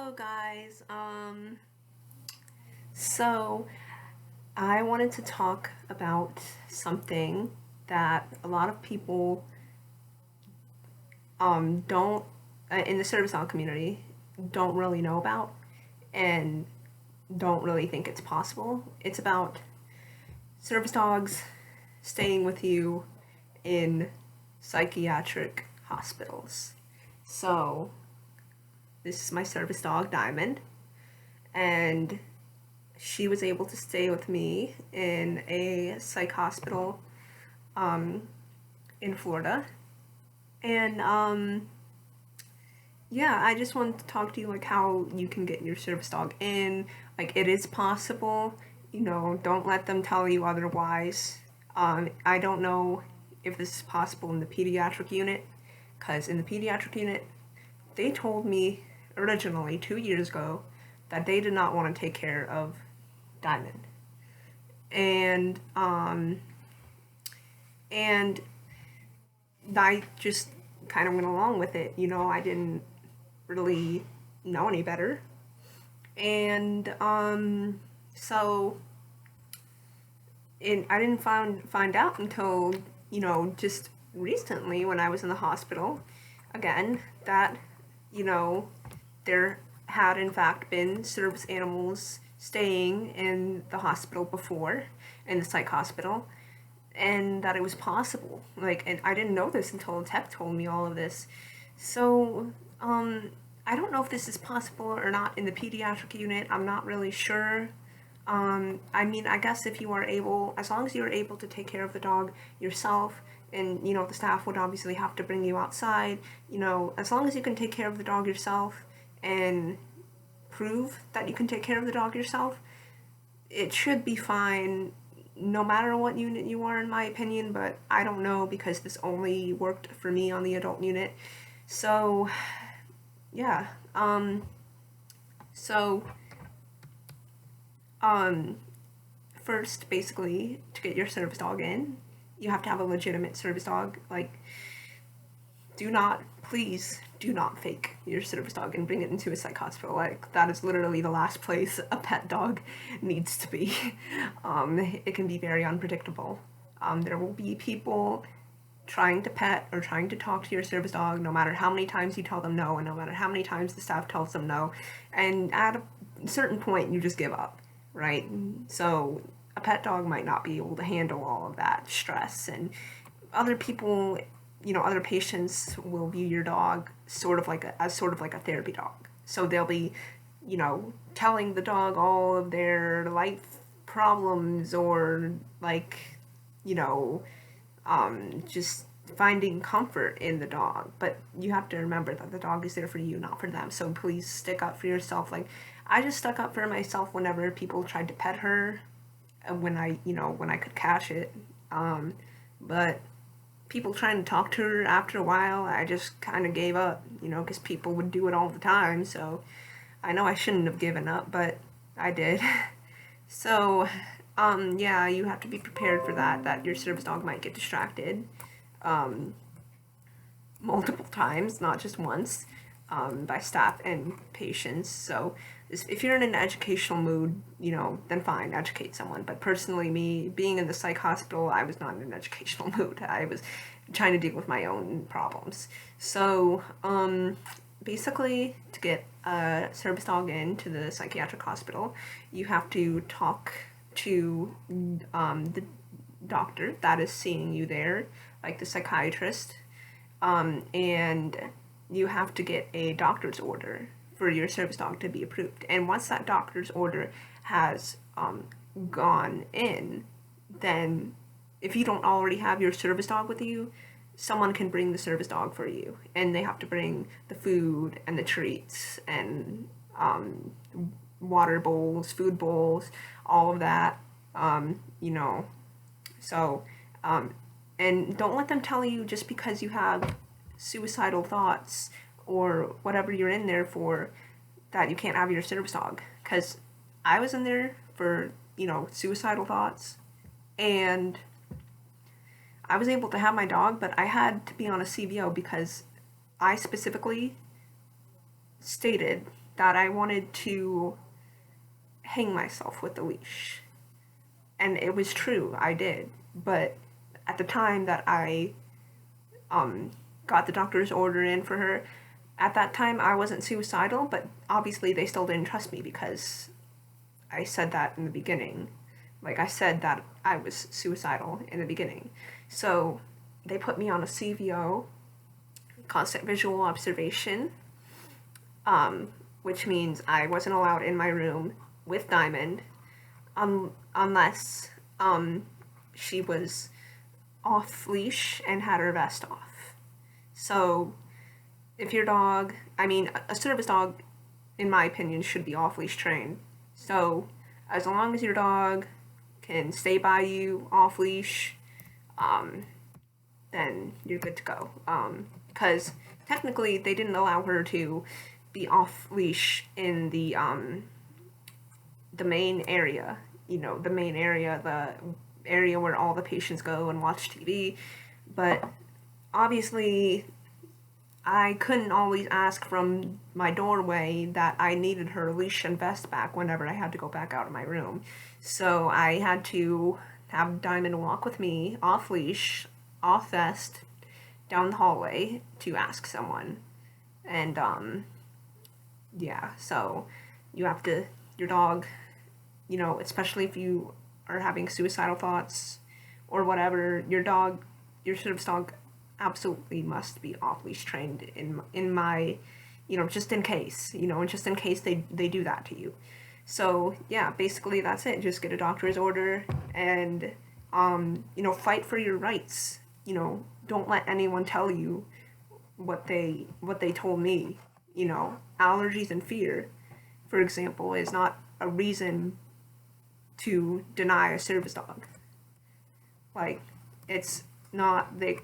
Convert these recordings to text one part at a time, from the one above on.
Hello guys. So I wanted to talk about something that a lot of people don't in the service dog community don't really know about and don't really think it's possible. It's about service dogs staying with you in psychiatric hospitals. So this is my service dog, Diamond, and she was able to stay with me in a psych hospital in Florida. And yeah, I just wanted to talk to you like how you can get your service dog in. Like, it is possible. Don't let them tell you otherwise. I don't know if this is possible in the pediatric unit, because in the pediatric unit, they told me originally 2 years ago that they did not want to take care of Diamond. And I just kind of went along with it. I didn't really know any better. And so I didn't find out until, just recently when I was in the hospital again, that, there had in fact been service animals staying in the hospital before, in the psych hospital, and that it was possible. And I didn't know this until the tech told me all of this. So, I don't know if this is possible or not in the pediatric unit. I'm not really sure. I guess if you are able, as long as you are able to take care of the dog yourself, and, the staff would obviously have to bring you outside, as long as you can take care of the dog yourself and prove that you can take care of the dog yourself, it should be fine no matter what unit you are, in my opinion. But I don't know, because this only worked for me on the adult unit. So yeah, so first, basically, to get your service dog in, you have to have a legitimate service dog. Please do not fake your service dog and bring it into a psych hospital. That is literally the last place a pet dog needs to be. It can be very unpredictable. There will be people trying to pet or trying to talk to your service dog, no matter how many times you tell them no, and no matter how many times the staff tells them no. And at a certain point, you just give up, right? So a pet dog might not be able to handle all of that stress, and other people, other patients will view your dog as sort of like a therapy dog. So they'll be, telling the dog all of their life problems, or just finding comfort in the dog. But you have to remember that the dog is there for you, not for them. So please stick up for yourself. I just stuck up for myself whenever people tried to pet her, when I could catch it. But people trying to talk to her after a while, I just kind of gave up, because people would do it all the time. So I know I shouldn't have given up, but I did. So, yeah, you have to be prepared for that your service dog might get distracted, multiple times, not just once, by staff and patients. So if you're in an educational mood, then fine, educate someone. But personally, me, being in the psych hospital, I was not in an educational mood. I was trying to deal with my own problems. So, basically, to get a service dog into the psychiatric hospital, you have to talk to the doctor that is seeing you there, like the psychiatrist, and you have to get a doctor's order for your service dog to be approved. And once that doctor's order has gone in, then if you don't already have your service dog with you, someone can bring the service dog for you, and they have to bring the food and the treats and water bowls, food bowls, all of that, so, and don't let them tell you just because you have suicidal thoughts or whatever you're in there for, that you can't have your service dog. Because I was in there for, suicidal thoughts, and I was able to have my dog, but I had to be on a CVO because I specifically stated that I wanted to hang myself with the leash. And it was true, I did. But at the time that I got the doctor's order in for her, at that time I wasn't suicidal, but obviously they still didn't trust me because I said that in the beginning. Like, I said that I was suicidal in the beginning. So they put me on a CVO, constant visual observation, which means I wasn't allowed in my room with Diamond unless she was off leash and had her vest off. So if your dog, I mean, a service dog, in my opinion, should be off leash trained. So as long as your dog can stay by you off leash, then you're good to go. Because technically they didn't allow her to be off leash in the main area, the area where all the patients go and watch TV. But obviously I couldn't always ask from my doorway that I needed her leash and vest back whenever I had to go back out of my room. So I had to have Diamond walk with me off leash, off vest, down the hallway to ask someone. And yeah, so you have to, your dog, especially if you are having suicidal thoughts or whatever, your service dog absolutely must be off-leash trained in my, just in case, just in case they do that to you. So yeah, basically that's it. Just get a doctor's order and, fight for your rights. Don't let anyone tell you what they told me. Allergies and fear, for example, is not a reason to deny a service dog. Like, it's not, they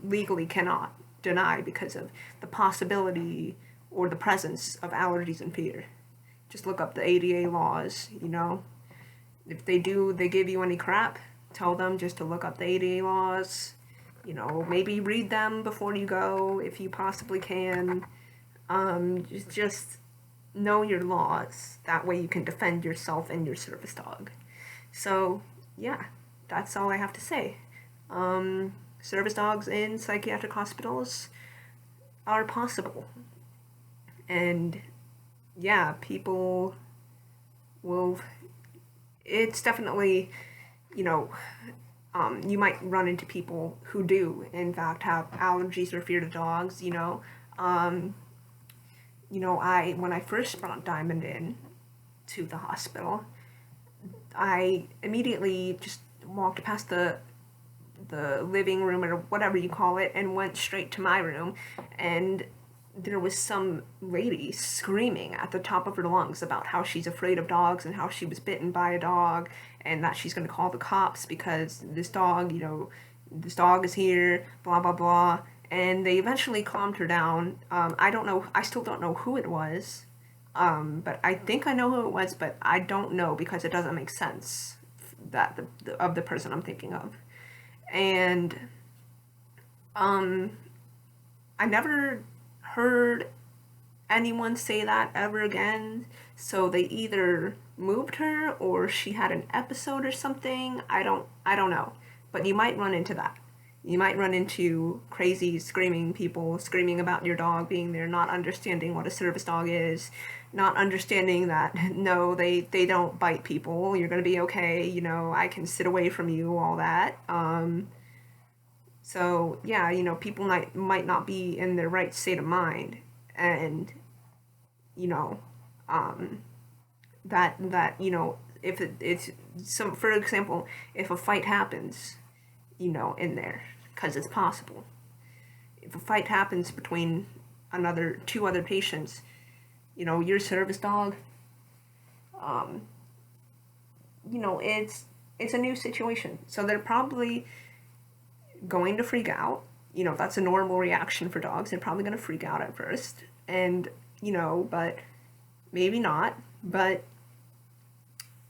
legally cannot deny because of the possibility or the presence of allergies and fear. Just look up the ADA laws, If they give you any crap, tell them just to look up the ADA laws. Maybe read them before you go if you possibly can. Just know your laws. That way you can defend yourself and your service dog. So, yeah, that's all I have to say. Service dogs in psychiatric hospitals are possible. And, yeah, people will... It's definitely, you might run into people who do, in fact, have allergies or fear to dogs, when I first brought Diamond in to the hospital, I immediately just walked past the living room or whatever you call it and went straight to my room, and there was some lady screaming at the top of her lungs about how she's afraid of dogs and how she was bitten by a dog and that she's going to call the cops because this dog is here, blah, blah, blah. And they eventually calmed her down. I still don't know who it was, but I think I know who it was, but I don't know because it doesn't make sense that of the person I'm thinking of. And I never heard anyone say that ever again, so they either moved her or she had an episode or something. I don't know, but you might run into that. You might run into crazy screaming people screaming about your dog being there, not understanding what a service dog is, not understanding that, no, they don't bite people, you're going to be okay, I can sit away from you, all that. So, yeah, people might not be in their right state of mind, and, if it's some, for example, if a fight happens, in there, because it's possible. If a fight happens between two other patients, your service dog, it's a new situation. So they're probably going to freak out. That's a normal reaction for dogs. They're probably going to freak out at first. And, but maybe not. But,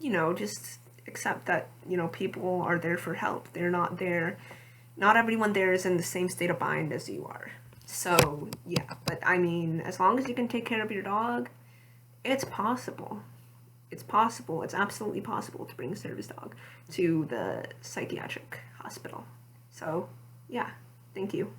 just accept that, people are there for help. They're not there. Not everyone there is in the same state of mind as you are. So, yeah. But, I mean, as long as you can take care of your dog, It's possible. It's possible. It's absolutely possible to bring a service dog to the psychiatric hospital. So, yeah, thank you.